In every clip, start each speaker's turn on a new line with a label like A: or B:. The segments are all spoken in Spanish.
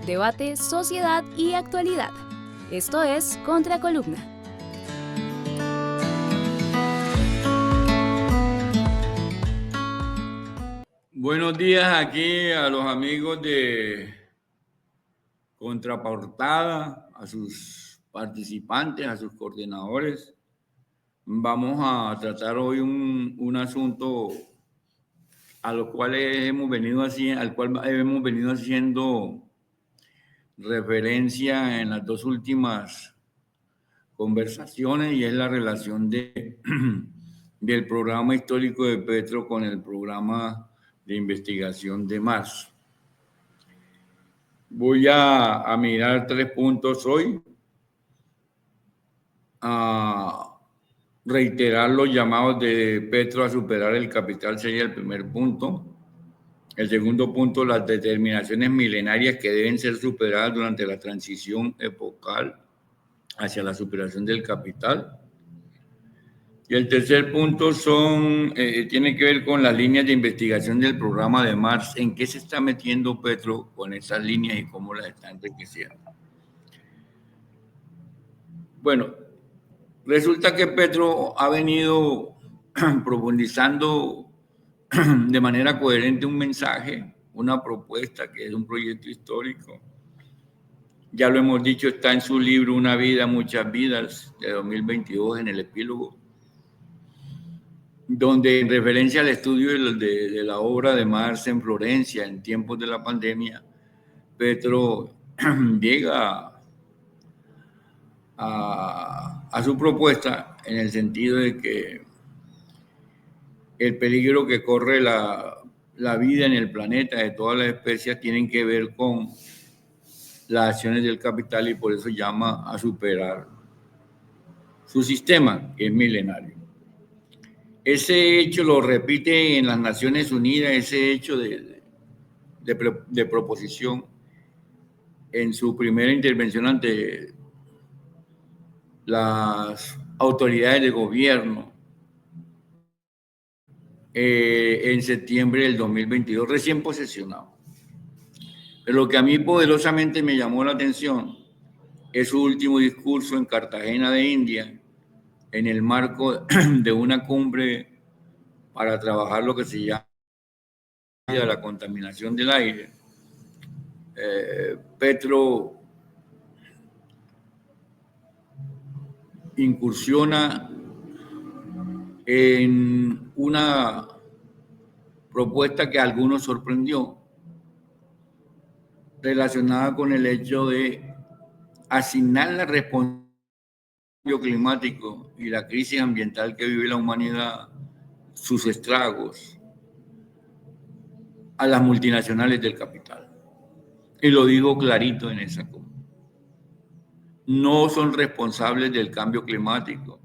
A: debate, sociedad y actualidad. Esto es Contracolumna.
B: Buenos días aquí a los amigos de Contraportada, a sus participantes, a sus coordinadores. Vamos a tratar hoy un asunto al cual hemos venido haciendo referencia en las dos últimas conversaciones, y es la relación del programa histórico de Petro con el programa de investigación de Mars. Voy a mirar 3 puntos hoy, a reiterar los llamados de Petro a superar el capital, sería el primer punto. El segundo punto, las determinaciones milenarias que deben ser superadas durante la transición epocal hacia la superación del capital. Y el tercer punto tiene que ver con las líneas de investigación del programa de Mars. ¿En qué se está metiendo Petro con esas líneas y cómo las está enriqueciendo? Bueno, resulta que Petro ha venido profundizando de manera coherente un mensaje, una propuesta que es un proyecto histórico. Ya lo hemos dicho, está en su libro Una vida, muchas vidas, de 2022, en el epílogo, donde en referencia al estudio de la obra de Marx en Florencia en tiempos de la pandemia, Petro llega a su propuesta en el sentido de que el peligro que corre la vida en el planeta de todas las especies tienen que ver con las acciones del capital, y por eso llama a superar su sistema, que es milenario. Ese hecho lo repite en las Naciones Unidas, ese hecho de proposición en su primera intervención ante las autoridades de gobierno en septiembre del 2022, recién posesionado. Pero lo que a mí poderosamente me llamó la atención es su último discurso en Cartagena de India, en el marco de una cumbre para trabajar lo que se llama la contaminación del aire. Petro incursiona en una propuesta que a algunos sorprendió, relacionada con el hecho de asignar la responsabilidad del cambio climático y la crisis ambiental que vive la humanidad, sus estragos, a las multinacionales del capital. Y lo digo clarito en esa cumbre. No son responsables del cambio climático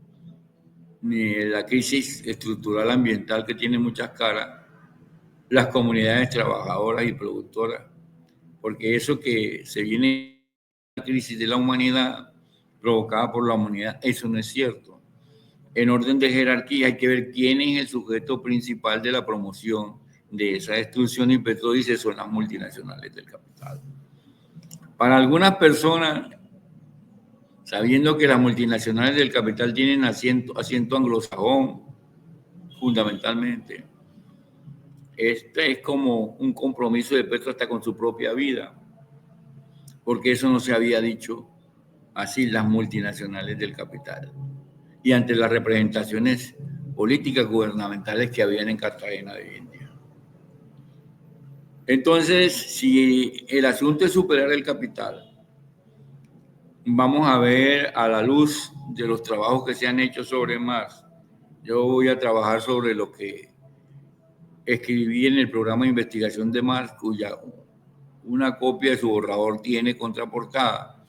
B: ni de la crisis estructural ambiental, que tiene muchas caras, las comunidades trabajadoras y productoras, porque eso que se viene, la crisis de la humanidad provocada por la humanidad, eso no es cierto. En orden de jerarquía hay que ver quién es el sujeto principal de la promoción de esa destrucción, y Petro dice son las multinacionales del capital. Para algunas personas, sabiendo que las multinacionales del capital tienen asiento anglosajón, fundamentalmente, este es como un compromiso de Petro hasta con su propia vida, porque eso no se había dicho así, las multinacionales del capital, y ante las representaciones políticas gubernamentales que habían en Cartagena de India. Entonces, si el asunto es superar el capital, vamos a ver a la luz de los trabajos que se han hecho sobre Marx. Yo voy a trabajar sobre lo que escribí en el programa de investigación de Marx, cuya una copia de su borrador tiene contraportada,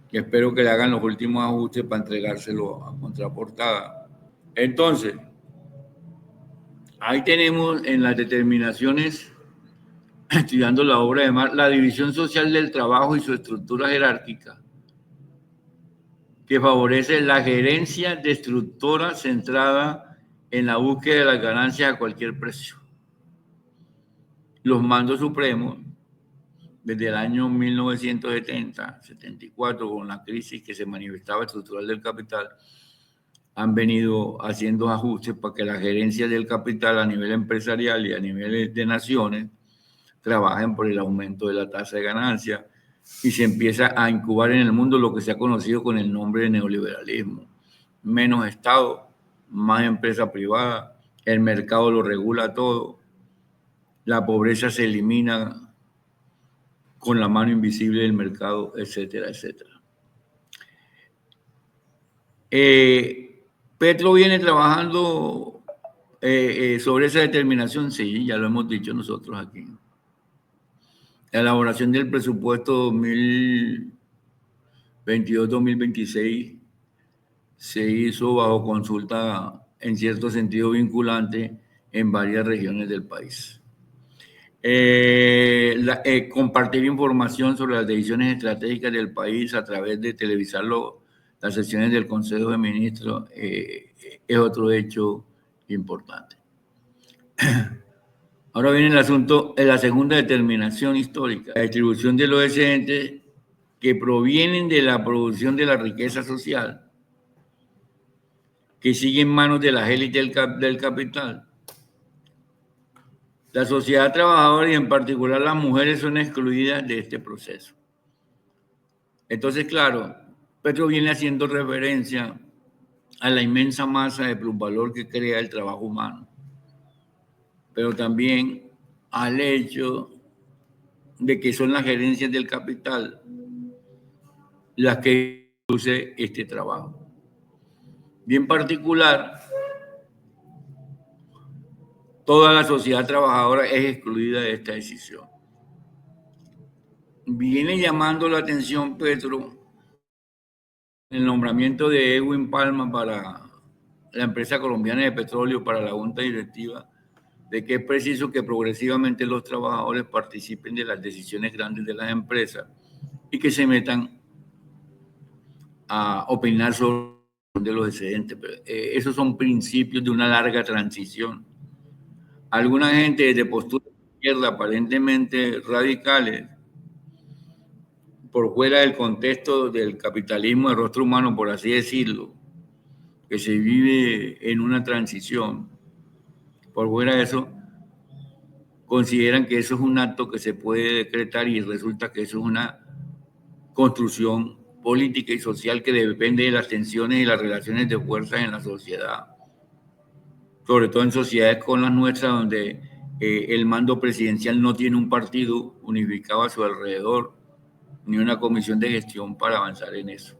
B: que espero que le hagan los últimos ajustes para entregárselo a contraportada. Entonces, ahí tenemos en las determinaciones, estudiando la obra de Marx, la división social del trabajo y su estructura jerárquica, que favorece la gerencia destructora centrada en la búsqueda de las ganancias a cualquier precio. Los mandos supremos desde el año 1970, 74, con la crisis que se manifestaba estructural del capital, han venido haciendo ajustes para que la gerencia del capital a nivel empresarial y a nivel de naciones trabajen por el aumento de la tasa de ganancia y se empieza a incubar en el mundo lo que se ha conocido con el nombre de neoliberalismo. Menos Estado, más empresa privada, el mercado lo regula todo, la pobreza se elimina con la mano invisible del mercado, etcétera, etcétera. Petro viene trabajando sobre esa determinación, sí, ya lo hemos dicho nosotros aquí. La elaboración del presupuesto 2022-2026 se hizo bajo consulta en cierto sentido vinculante en varias regiones del país. Compartir información sobre las decisiones estratégicas del país a través de televisarlo, las sesiones del Consejo de Ministros, es otro hecho importante. Ahora viene el asunto de la segunda determinación histórica, la distribución de los excedentes que provienen de la producción de la riqueza social, que sigue en manos de las élites del capital. La sociedad trabajadora y en particular las mujeres son excluidas de este proceso. Entonces, claro, Petro viene haciendo referencia a la inmensa masa de plusvalor que crea el trabajo humano, pero también al hecho de que son las gerencias del capital las que produce este trabajo. Bien particular, toda la sociedad trabajadora es excluida de esta decisión. Viene llamando la atención Petro el nombramiento de Edwin Palma para la empresa colombiana de petróleo, para la junta directiva, de que es preciso que progresivamente los trabajadores participen de las decisiones grandes de las empresas y que se metan a opinar sobre de los excedentes. Esos son principios de una larga transición. Alguna gente de postura izquierda, aparentemente radicales, por fuera del contexto del capitalismo de rostro humano, por así decirlo, que se vive en una transición, por fuera de eso, consideran que eso es un acto que se puede decretar y resulta que eso es una construcción política y social que depende de las tensiones y las relaciones de fuerzas en la sociedad, sobre todo en sociedades con las nuestras, donde el mando presidencial no tiene un partido unificado a su alrededor, ni una comisión de gestión para avanzar en eso.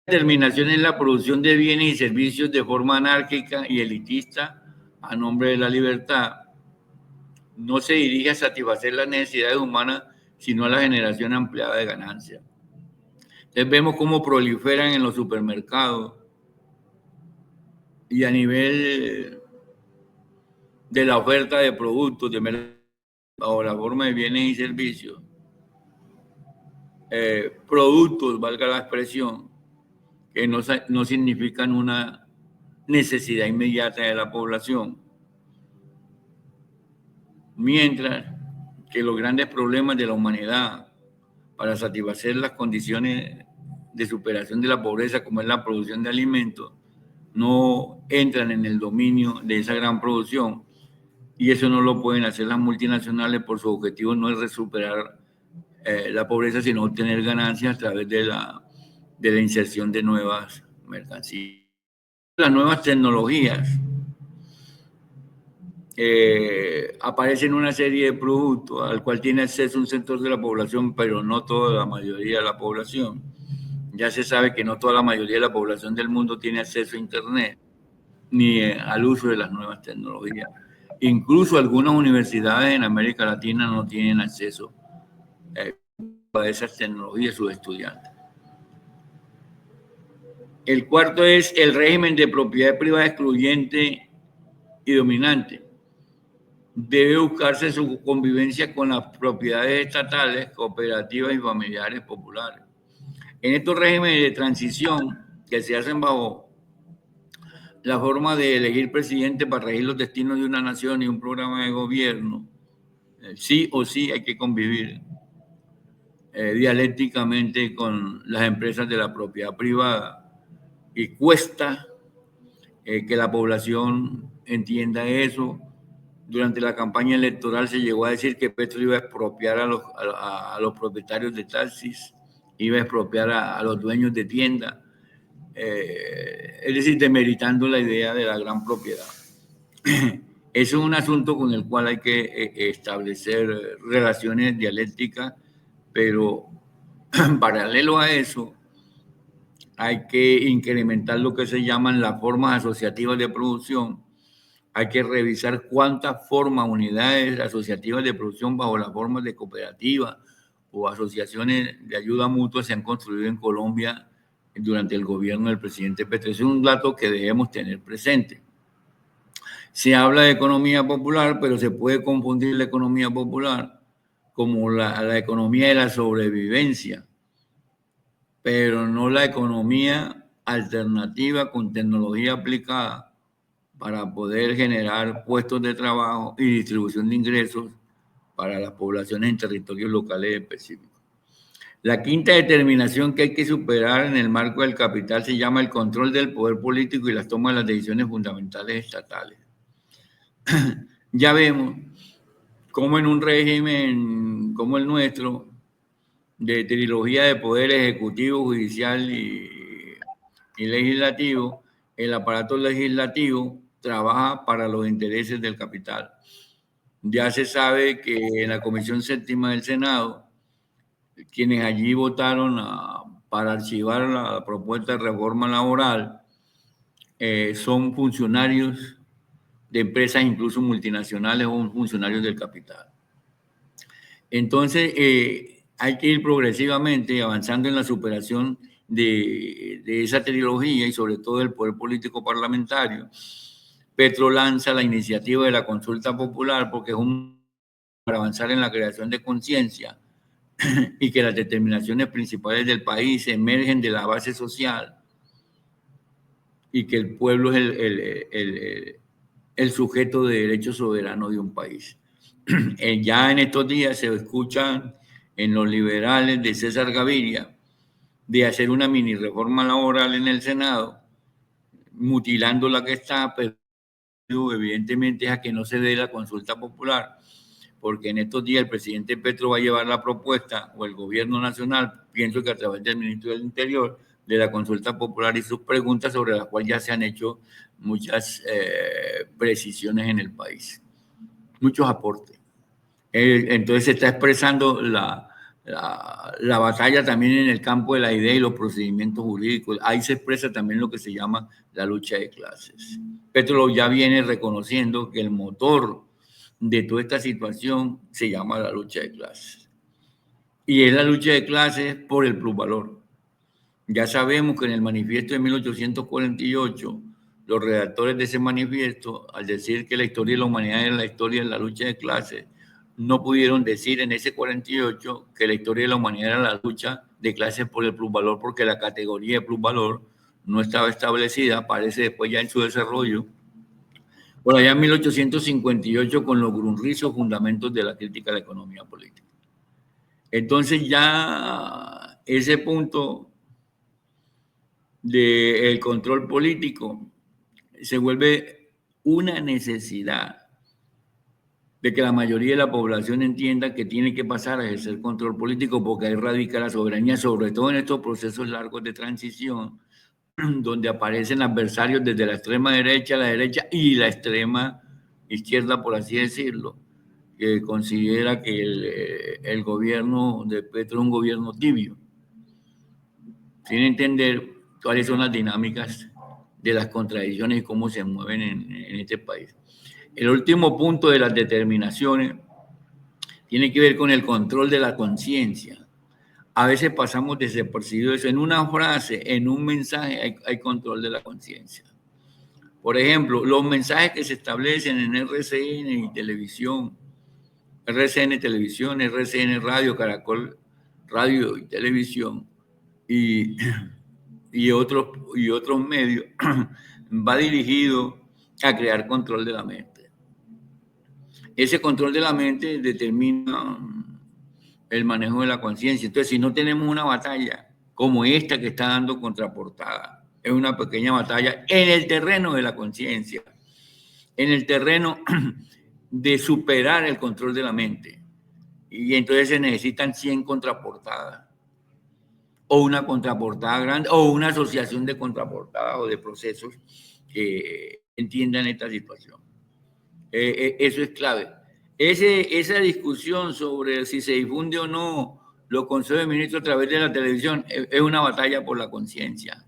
B: La determinación en la producción de bienes y servicios de forma anárquica y elitista a nombre de la libertad no se dirige a satisfacer las necesidades humanas, sino a la generación ampliada de ganancias. Entonces vemos cómo proliferan en los supermercados y a nivel de la oferta de productos, o la forma de bienes y servicios, productos, valga la expresión, que no significan una necesidad inmediata de la población. Mientras que los grandes problemas de la humanidad para satisfacer las condiciones de superación de la pobreza, como es la producción de alimentos, no entran en el dominio de esa gran producción, y eso no lo pueden hacer las multinacionales, por su objetivo no es superar la pobreza, sino obtener ganancias a través de la inserción de nuevas mercancías. Las nuevas tecnologías aparecen una serie de productos al cual tiene acceso un sector de la población, pero no toda la mayoría de la población. Ya se sabe que no toda la mayoría de la población del mundo tiene acceso a Internet ni al uso de las nuevas tecnologías. Incluso algunas universidades en América Latina no tienen acceso a esas tecnologías sus estudiantes. El cuarto es el régimen de propiedad privada excluyente y dominante. Debe buscarse su convivencia con las propiedades estatales, cooperativas y familiares populares. En estos regímenes de transición que se hacen bajo la forma de elegir presidente para regir los destinos de una nación y un programa de gobierno, Sí o sí hay que convivir dialécticamente con las empresas de la propiedad privada y cuesta que la población entienda eso. Durante la campaña electoral se llegó a decir que Petro iba a expropiar a los propietarios de taxis, iba a expropiar a los dueños de tiendas, es decir, demeritando la idea de la gran propiedad. Es un asunto con el cual hay que establecer relaciones dialécticas, pero paralelo a eso, hay que incrementar lo que se llaman las formas asociativas de producción. Hay que revisar cuántas formas, unidades asociativas de producción bajo las formas de cooperativas o asociaciones de ayuda mutua se han construido en Colombia durante el gobierno del presidente Petro. Es un dato que debemos tener presente. Se habla de economía popular, pero se puede confundir la economía popular como la economía de la sobrevivencia, pero no la economía alternativa con tecnología aplicada para poder generar puestos de trabajo y distribución de ingresos para las poblaciones en territorios locales específicos. La quinta determinación que hay que superar en el marco del capital se llama el control del poder político y las tomas de las decisiones fundamentales estatales. Ya vemos cómo en un régimen como el nuestro, de trilogía de poder ejecutivo, judicial y legislativo, el aparato legislativo trabaja para los intereses del capital. Ya se sabe que en la Comisión Séptima del Senado, quienes allí votaron para archivar la propuesta de reforma laboral son funcionarios de empresas incluso multinacionales o funcionarios del capital. Entonces, hay que ir progresivamente avanzando en la superación de esa trilogía y sobre todo el poder político parlamentario. Petro lanza la iniciativa de la consulta popular porque es para avanzar en la creación de conciencia y que las determinaciones principales del país emergen de la base social y que el pueblo es el sujeto de derecho soberano de un país. Ya en estos días se escuchan en los liberales de César Gaviria de hacer una mini reforma laboral en el Senado, mutilando la que está, pero evidentemente es a que no se dé la consulta popular, porque en estos días el presidente Petro va a llevar la propuesta, o el gobierno nacional, pienso que a través del ministro del Interior, de la consulta popular y sus preguntas sobre las cuales ya se han hecho muchas precisiones en el país, muchos aportes. Entonces se está expresando la batalla también en el campo de la idea y los procedimientos jurídicos. Ahí se expresa también lo que se llama la lucha de clases. Petro ya viene reconociendo que el motor de toda esta situación se llama la lucha de clases. Y es la lucha de clases por el plusvalor. Ya sabemos que en el manifiesto de 1848, los redactores de ese manifiesto, al decir que la historia de la humanidad era la historia de la lucha de clases, no pudieron decir en ese 48 que la historia de la humanidad era la lucha de clases por el plusvalor, porque la categoría de plusvalor no estaba establecida, aparece después ya en su desarrollo, por allá en 1858 con los grunrizos fundamentos de la crítica a la economía política. Entonces ya ese punto del control político se vuelve una necesidad de que la mayoría de la población entienda que tiene que pasar a ejercer control político porque ahí radica la soberanía, sobre todo en estos procesos largos de transición, donde aparecen adversarios desde la extrema derecha, la derecha y la extrema izquierda, por así decirlo, que considera que el gobierno de Petro es un gobierno tibio, sin entender cuáles son las dinámicas de las contradicciones y cómo se mueven en este país. El último punto de las determinaciones tiene que ver con el control de la conciencia. A veces pasamos desapercibido eso. En una frase, en un mensaje, hay control de la conciencia. Por ejemplo, los mensajes que se establecen en RCN y televisión, RCN Televisión, RCN Radio, Caracol Radio y Televisión y otros medios, va dirigido a crear control de la mente. ese control de la mente determina el manejo de la conciencia. Entonces, si no tenemos una batalla como esta que está dando Contraportada, es una pequeña batalla en el terreno de la conciencia, en el terreno de superar el control de la mente. Y entonces se necesitan 100 contraportadas, o una contraportada grande, o una asociación de contraportadas o de procesos que entiendan esta situación. Eso es clave. Esa discusión sobre si se difunde o no los consejos de ministros a través de la televisión es una batalla por la conciencia,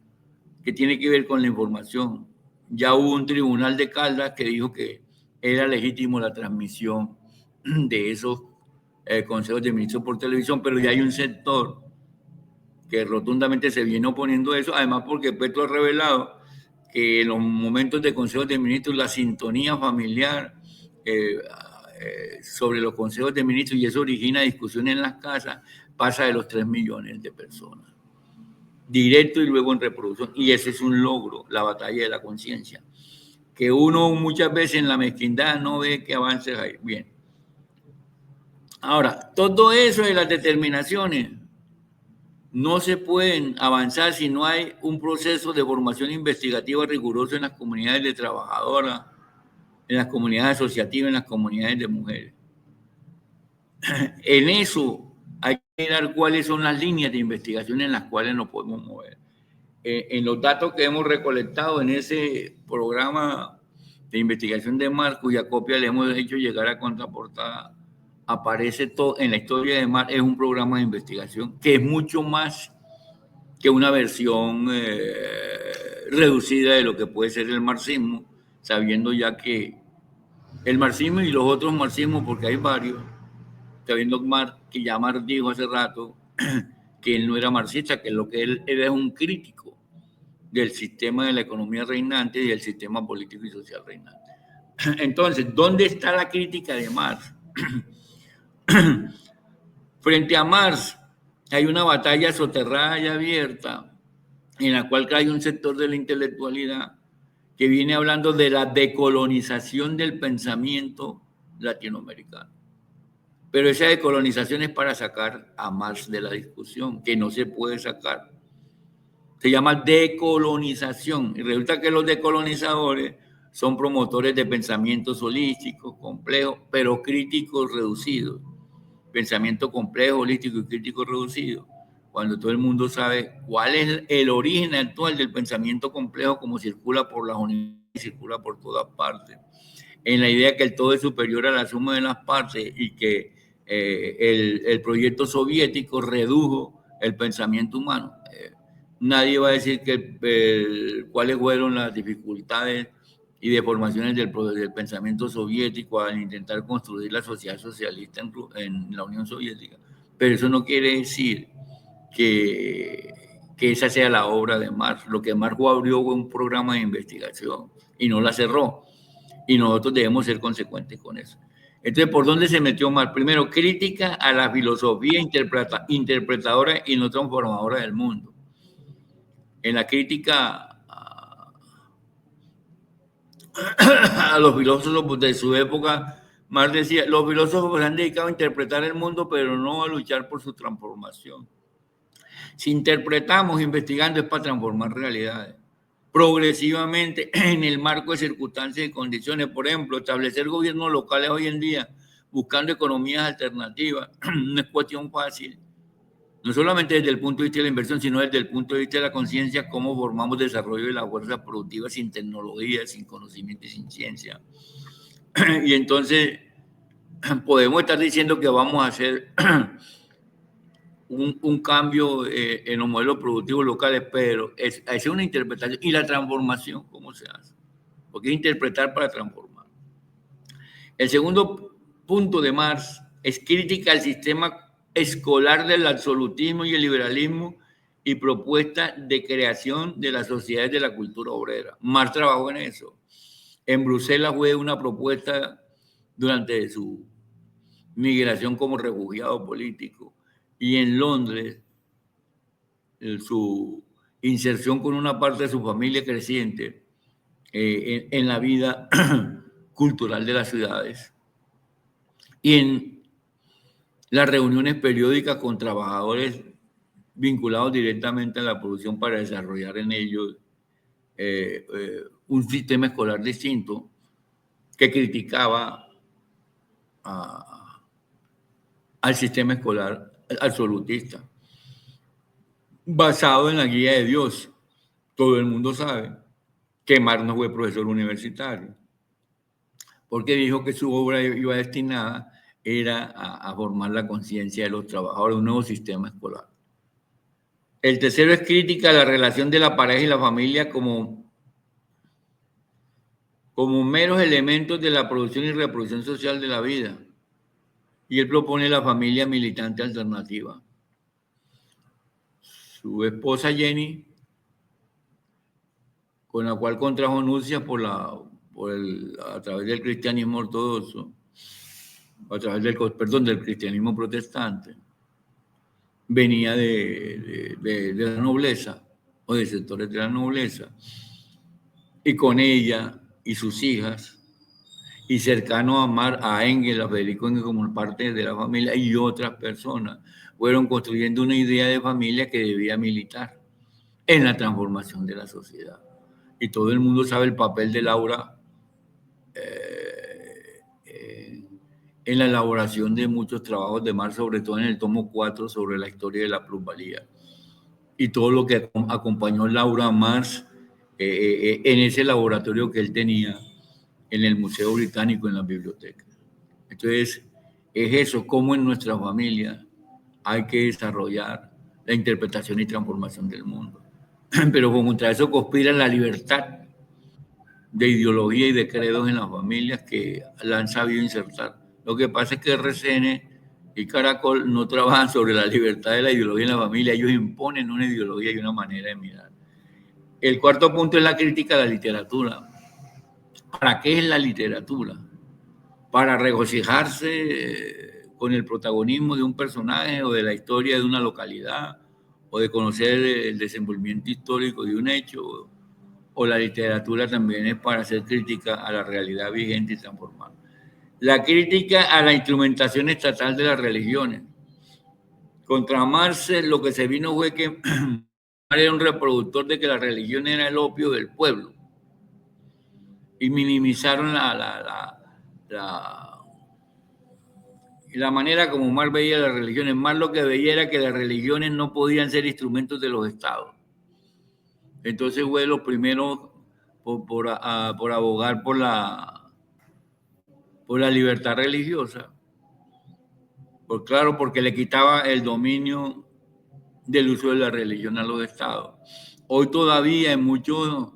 B: que tiene que ver con la información. Ya hubo un tribunal de Caldas que dijo que era legítimo la transmisión de esos consejos de ministros por televisión, pero ya hay un sector que rotundamente se viene oponiendo a eso, además porque Petro ha revelado que en los momentos de consejos de ministros la sintonía familiar sobre los consejos de ministros, y eso origina discusiones en las casas, pasa de los 3 millones de personas, directo y luego en reproducción, y ese es un logro, la batalla de la conciencia, que uno muchas veces en la mezquindad no ve que avances ahí. Bien. Ahora, todo eso de las determinaciones no se pueden avanzar si no hay un proceso de formación investigativa riguroso en las comunidades de trabajadoras, en las comunidades asociativas, en las comunidades de mujeres. En eso hay que mirar cuáles son las líneas de investigación en las cuales nos podemos mover. En los datos que hemos recolectado en ese programa de investigación de Mar, cuya copia le hemos hecho llegar a Contraportada, aparece todo en la historia de Mar, es un programa de investigación que es mucho más que una versión reducida de lo que puede ser el marxismo, sabiendo ya que el marxismo y los otros marxismos, porque hay varios, sabiendo que ya Marx dijo hace rato que él no era marxista, que lo que él era es un crítico del sistema de la economía reinante y del sistema político y social reinante. Entonces, ¿dónde está la crítica de Marx? Frente a Marx hay una batalla soterrada y abierta en la cual hay un sector de la intelectualidad que viene hablando de la decolonización del pensamiento latinoamericano. Pero esa decolonización es para sacar a Marx de la discusión, que no se puede sacar. Se llama decolonización, y resulta que los decolonizadores son promotores de pensamientos holísticos, complejos, pero críticos reducidos. Pensamiento complejo, holístico y crítico reducido. Cuando todo el mundo sabe cuál es el origen actual del pensamiento complejo, como circula por las unidades y circula por todas partes, en la idea que el todo es superior a la suma de las partes y que el proyecto soviético redujo el pensamiento humano. Nadie va a decir cuáles fueron las dificultades y deformaciones del pensamiento soviético al intentar construir la sociedad socialista en la Unión Soviética. Pero eso no quiere decir que esa sea la obra de Marx. Lo que Marx abrió fue un programa de investigación y no la cerró. Y nosotros debemos ser consecuentes con eso. Entonces, ¿por dónde se metió Marx? Primero, crítica a la filosofía interpretadora y no transformadora del mundo. En la crítica a los filósofos de su época, Marx decía, los filósofos se han dedicado a interpretar el mundo, pero no a luchar por su transformación. Si interpretamos investigando es para transformar realidades progresivamente en el marco de circunstancias y condiciones. Por ejemplo, establecer gobiernos locales hoy en día buscando economías alternativas no es cuestión fácil. No solamente desde el punto de vista de la inversión, sino desde el punto de vista de la conciencia, cómo formamos desarrollo de la fuerza productiva sin tecnología, sin conocimiento y sin ciencia. Y entonces podemos estar diciendo que vamos a hacer un cambio en los modelos productivos locales, pero es una interpretación. Y la transformación, ¿cómo se hace? Porque es interpretar para transformar. El segundo punto de Marx es crítica al sistema escolar del absolutismo y el liberalismo y propuesta de creación de las sociedades de la cultura obrera. Marx trabajó en eso. En Bruselas fue una propuesta durante su migración como refugiado político, y en Londres su inserción con una parte de su familia creciente en la vida cultural de las ciudades. y en las reuniones periódicas con trabajadores vinculados directamente a la producción para desarrollar en ellos un sistema escolar distinto que criticaba al sistema escolar absolutista, basado en la guía de Dios. Todo el mundo sabe que Marx no fue profesor universitario, porque dijo que su obra iba destinada era a formar la conciencia de los trabajadores, un nuevo sistema escolar. El tercero es crítica a la relación de la pareja y la familia como meros elementos de la producción y reproducción social de la vida. Y él propone la familia militante alternativa. Su esposa Jenny, con la cual contrajo nupcias a través del cristianismo ortodoxo, a través del cristianismo protestante, venía de la nobleza o de sectores de la nobleza, y con ella y sus hijas, y cercano a Engels, a Federico Engels como parte de la familia, y otras personas, fueron construyendo una idea de familia que debía militar en la transformación de la sociedad. Y todo el mundo sabe el papel de Laura en la elaboración de muchos trabajos de Marx, sobre todo en el tomo 4 sobre la historia de la plusvalía. Y todo lo que acompañó Laura a Marx en ese laboratorio que él tenía en el Museo Británico, en la biblioteca. Entonces, es eso, cómo en nuestra familia hay que desarrollar la interpretación y transformación del mundo. Pero contra eso conspira la libertad de ideología y de credos en las familias que la han sabido insertar. Lo que pasa es que RCN y Caracol no trabajan sobre la libertad de la ideología en la familia, ellos imponen una ideología y una manera de mirar. El cuarto punto es la crítica a la literatura. ¿Para qué es la literatura? Para regocijarse con el protagonismo de un personaje o de la historia de una localidad o de conocer el desenvolvimiento histórico de un hecho, o la literatura también es para hacer crítica a la realidad vigente y transformar. La crítica a la instrumentación estatal de las religiones. Contra Marx lo que se vino fue que era un reproductor de que la religión era el opio del pueblo y minimizaron la manera como Marx veía las religiones. Marx lo que veía era que las religiones no podían ser instrumentos de los estados. Entonces fue lo primero por abogar por la libertad religiosa. Pues claro, porque le quitaba el dominio del uso de la religión a los estados. Hoy todavía en muchos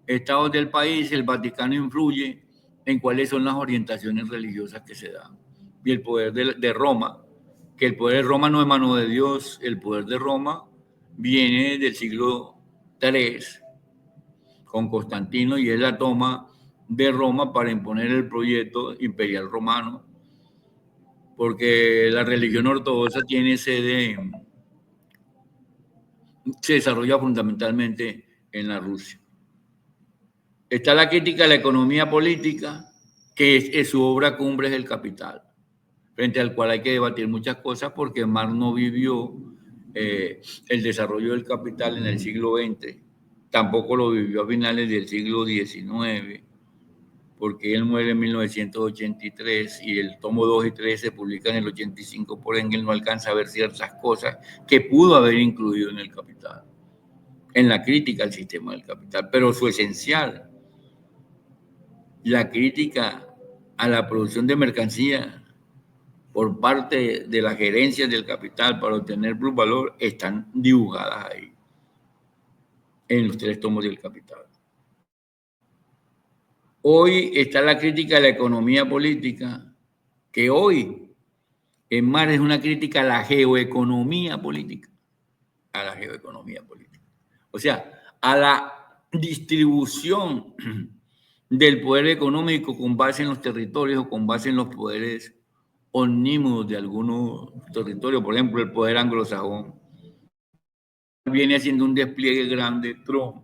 B: estados del país el Vaticano influye en cuáles son las orientaciones religiosas que se dan. Y el poder de Roma, que el poder de Roma no es mano de Dios, el poder de Roma viene del siglo III con Constantino, y es la toma de Roma para imponer el proyecto imperial romano, porque la religión ortodoxa tiene sede, se desarrolla fundamentalmente en la Rusia. Está la crítica a la economía política, que es su obra cumbre, es El Capital, frente al cual hay que debatir muchas cosas porque Marx no vivió el desarrollo del capital en el siglo XX, tampoco lo vivió a finales del siglo XIX, porque él muere en 1983 y el tomo 2 y 3 se publican en el 85 por Engels, no alcanza a ver ciertas cosas que pudo haber incluido en El Capital, en la crítica al sistema del capital, pero su esencial, la crítica a la producción de mercancía por parte de las gerencias del capital para obtener plusvalor, están dibujadas ahí, en los 3 tomos del Capital. Hoy está la crítica a la economía política, que hoy en Marx es una crítica a la geoeconomía política, a la geoeconomía política. O sea, a la distribución del poder económico con base en los territorios o con base en los poderes omnímodos de algunos territorios. Por ejemplo, el poder anglosajón viene haciendo un despliegue grande, Trump,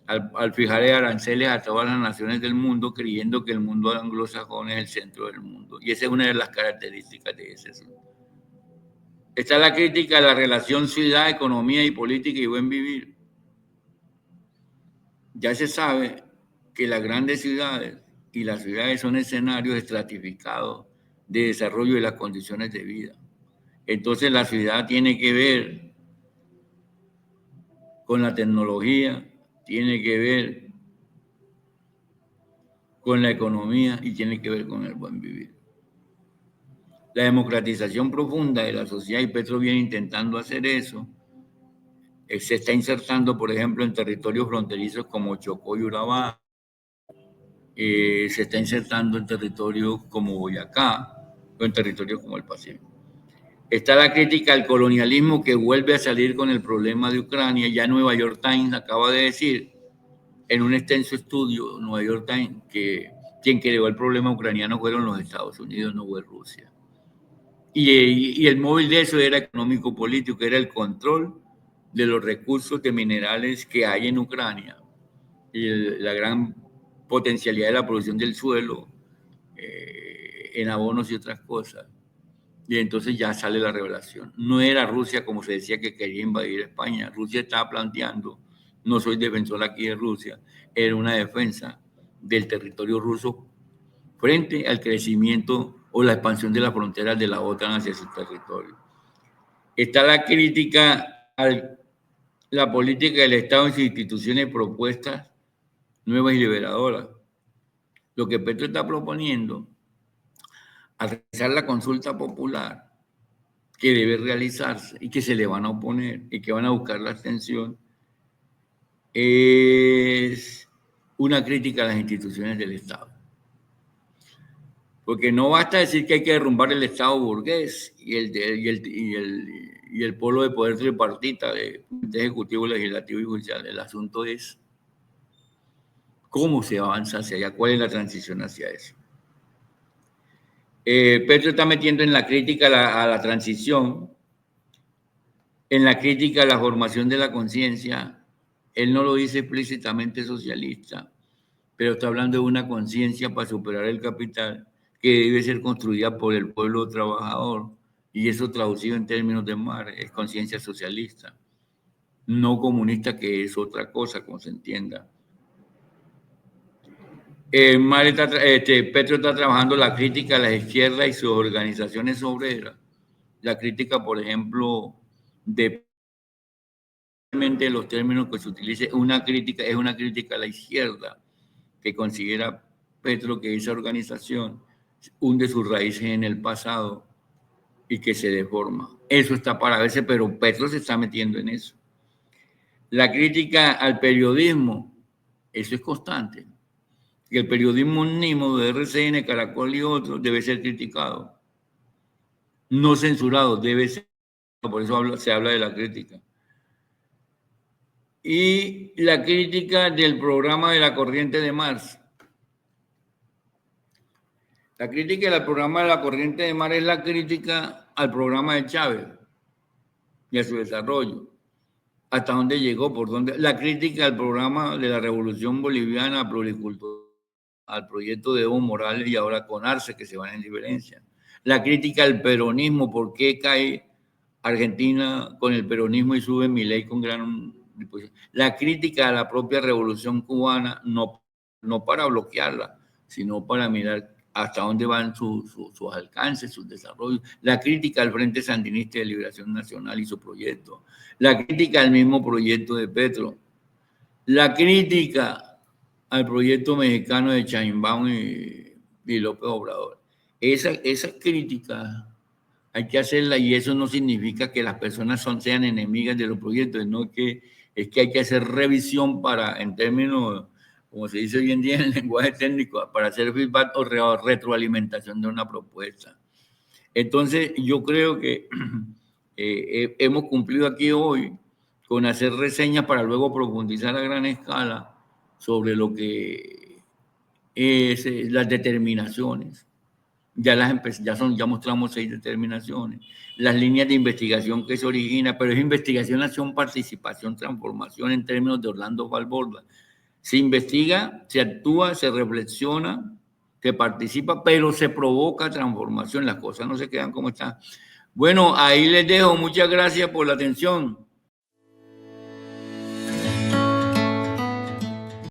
B: al fijar aranceles a todas las naciones del mundo, creyendo que el mundo anglosajón es el centro del mundo. Y esa es una de las características de ese asunto. Está la crítica a la relación ciudad, economía y política y buen vivir. Ya se sabe que las grandes ciudades y las ciudades son escenarios estratificados de desarrollo de las condiciones de vida. Entonces la ciudad tiene que ver con la tecnología, tiene que ver con la economía y tiene que ver con el buen vivir. La democratización profunda de la sociedad, y Petro viene intentando hacer eso, se está insertando, por ejemplo, en territorios fronterizos como Chocó y Urabá, se está insertando en territorios como Boyacá o en territorios como el Pacífico. Está la crítica al colonialismo que vuelve a salir con el problema de Ucrania. Ya Nueva York Times acaba de decir en un extenso estudio, Nueva York Times, que quien creó el problema ucraniano fueron los Estados Unidos, no fue Rusia. Y el móvil de eso era económico-político, era el control de los recursos de minerales que hay en Ucrania y la gran potencialidad de la producción del suelo en abonos y otras cosas. Y entonces ya sale la revelación. No era Rusia como se decía que quería invadir España. Rusia estaba planteando, no soy defensor aquí de Rusia, era una defensa del territorio ruso frente al crecimiento o la expansión de las fronteras de la OTAN hacia su territorio. Está la crítica a la política del Estado y sus instituciones propuestas nuevas y liberadoras. Lo que Petro está proponiendo, al realizar la consulta popular, que debe realizarse y que se le van a oponer y que van a buscar la abstención, es una crítica a las instituciones del Estado. Porque no basta decir que hay que derrumbar el Estado burgués y el polo de poder tripartita de ejecutivo, legislativo y judicial. El asunto es cómo se avanza hacia allá, cuál es la transición hacia eso. Petro está metiendo en la crítica a la transición, en la crítica a la formación de la conciencia. Él no lo dice explícitamente socialista, pero está hablando de una conciencia para superar el capital que debe ser construida por el pueblo trabajador, y eso traducido en términos de Marx es conciencia socialista, no comunista, que es otra cosa, como se entienda. Petro está trabajando la crítica a las izquierdas y sus organizaciones obreras, la crítica, por ejemplo, de los términos que se utilice, es una crítica a la izquierda, que considera Petro que esa organización hunde sus raíces en el pasado y que se deforma. Eso está para verse, pero Petro se está metiendo en eso. La crítica al periodismo, eso es constante. Y el periodismo anónimo de RCN, Caracol y otros debe ser criticado. No censurado, debe ser. Por eso se habla de la crítica. Y la crítica del programa de la corriente de Marx. La crítica del programa de la corriente de Marx es la crítica al programa de Chávez y a su desarrollo. Hasta dónde llegó, por dónde. La crítica al programa de la Revolución Boliviana Pluricultural, al proyecto de Evo Morales y ahora con Arce, que se van en diferencia. La crítica al peronismo, por qué cae Argentina con el peronismo y sube Milei con gran... La crítica a la propia Revolución Cubana, no para bloquearla, sino para mirar hasta dónde van sus alcances, sus desarrollos. La crítica al Frente Sandinista de Liberación Nacional y su proyecto. La crítica al mismo proyecto de Petro. La crítica al proyecto mexicano de Sheinbaum y López Obrador. Esa crítica hay que hacerla, y eso no significa que las personas sean enemigas de los proyectos, no, es que hay que hacer revisión para, en términos, como se dice hoy en día en el lenguaje técnico, para hacer feedback o retroalimentación de una propuesta. Entonces, yo creo que hemos cumplido aquí hoy con hacer reseñas para luego profundizar a gran escala sobre lo que es las determinaciones. Ya mostramos 6 determinaciones. Las líneas de investigación que se origina, pero es investigación, acción, participación, transformación en términos de Orlando Balborda. Se investiga, se actúa, se reflexiona, se participa, pero se provoca transformación. Las cosas no se quedan como están. Bueno, ahí les dejo. Muchas gracias por la atención.